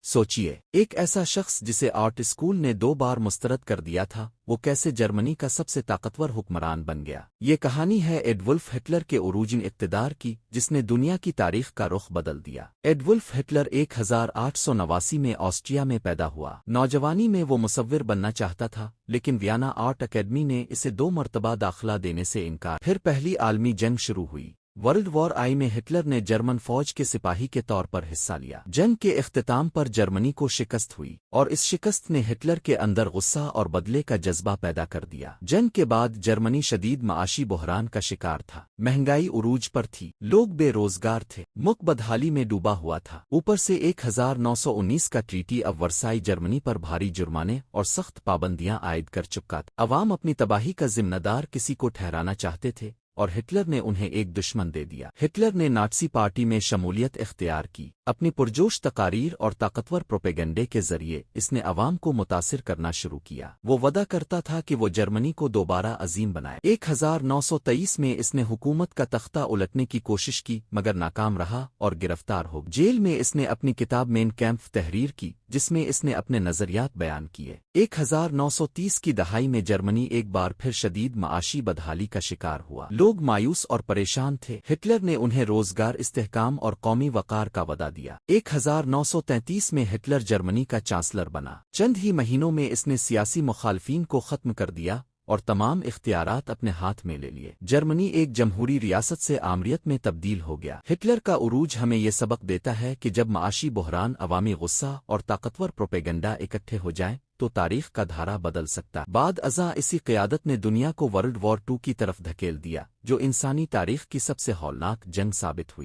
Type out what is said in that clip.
سوچیے، ایک ایسا شخص جسے آرٹ اسکول نے 2 بار مسترد کر دیا تھا، وہ کیسے جرمنی کا سب سے طاقتور حکمران بن گیا۔ یہ کہانی ہے ایڈولف ہٹلر کے عروج اقتدار کی، جس نے دنیا کی تاریخ کا رخ بدل دیا۔ ایڈولف ہٹلر 1889 میں آسٹریا میں پیدا ہوا۔ نوجوانی میں وہ مصور بننا چاہتا تھا، لیکن ویانا آرٹ اکیڈمی نے اسے 2 مرتبہ داخلہ دینے سے انکار۔ پھر پہلی عالمی جنگ شروع ہوئی۔ ورلڈ وار آئی میں ہٹلر نے جرمن فوج کے سپاہی کے طور پر حصہ لیا۔ جنگ کے اختتام پر جرمنی کو شکست ہوئی، اور اس شکست نے ہٹلر کے اندر غصہ اور بدلے کا جذبہ پیدا کر دیا۔ جنگ کے بعد جرمنی شدید معاشی بحران کا شکار تھا۔ مہنگائی عروج پر تھی، لوگ بے روزگار تھے، ملک بدحالی میں ڈوبا ہوا تھا۔ اوپر سے 1919 کا ٹریٹی اب ورسائی جرمنی پر بھاری جرمانے اور سخت پابندیاں عائد کر چکا تھا۔ عوام اپنی تباہی کا ذمہ دار کسی کو ٹھہرانا چاہتے تھے، اور ہٹلر نے انہیں ایک دشمن دے دیا۔ ہٹلر نے نازی پارٹی میں شمولیت اختیار کی۔ اپنی پرجوش تقاریر اور طاقتور پروپیگنڈے کے ذریعے اس نے عوام کو متاثر کرنا شروع کیا۔ وہ وعدہ کرتا تھا کہ وہ جرمنی کو دوبارہ عظیم بنائے۔ 1923 میں اس نے حکومت کا تختہ الٹنے کی کوشش کی، مگر ناکام رہا اور گرفتار ہو گیا۔ جیل میں اس نے اپنی کتاب مین کیمپ تحریر کی، جس میں اس نے اپنے نظریات بیان کیے۔ 1930 کی دہائی میں جرمنی ایک بار پھر شدید معاشی بدحالی کا شکار ہوا۔ لوگ مایوس اور پریشان تھے۔ ہٹلر نے انہیں روزگار، استحکام اور قومی وقار کا وعدہ دیا۔ 1933 میں ہٹلر جرمنی کا چانسلر بنا۔ چند ہی مہینوں میں اس نے سیاسی مخالفین کو ختم کر دیا اور تمام اختیارات اپنے ہاتھ میں لے لیے۔ جرمنی ایک جمہوری ریاست سے آمریت میں تبدیل ہو گیا۔ ہٹلر کا عروج ہمیں یہ سبق دیتا ہے کہ جب معاشی بحران، عوامی غصہ اور طاقتور پروپیگنڈا اکٹھے ہو جائیں تو تاریخ کا دھارا بدل سکتا۔ بعد ازاں اسی قیادت نے دنیا کو ورلڈ وار 2 کی طرف دھکیل دیا، جو انسانی تاریخ کی سب سے ہولناک جنگ ثابت ہوئی۔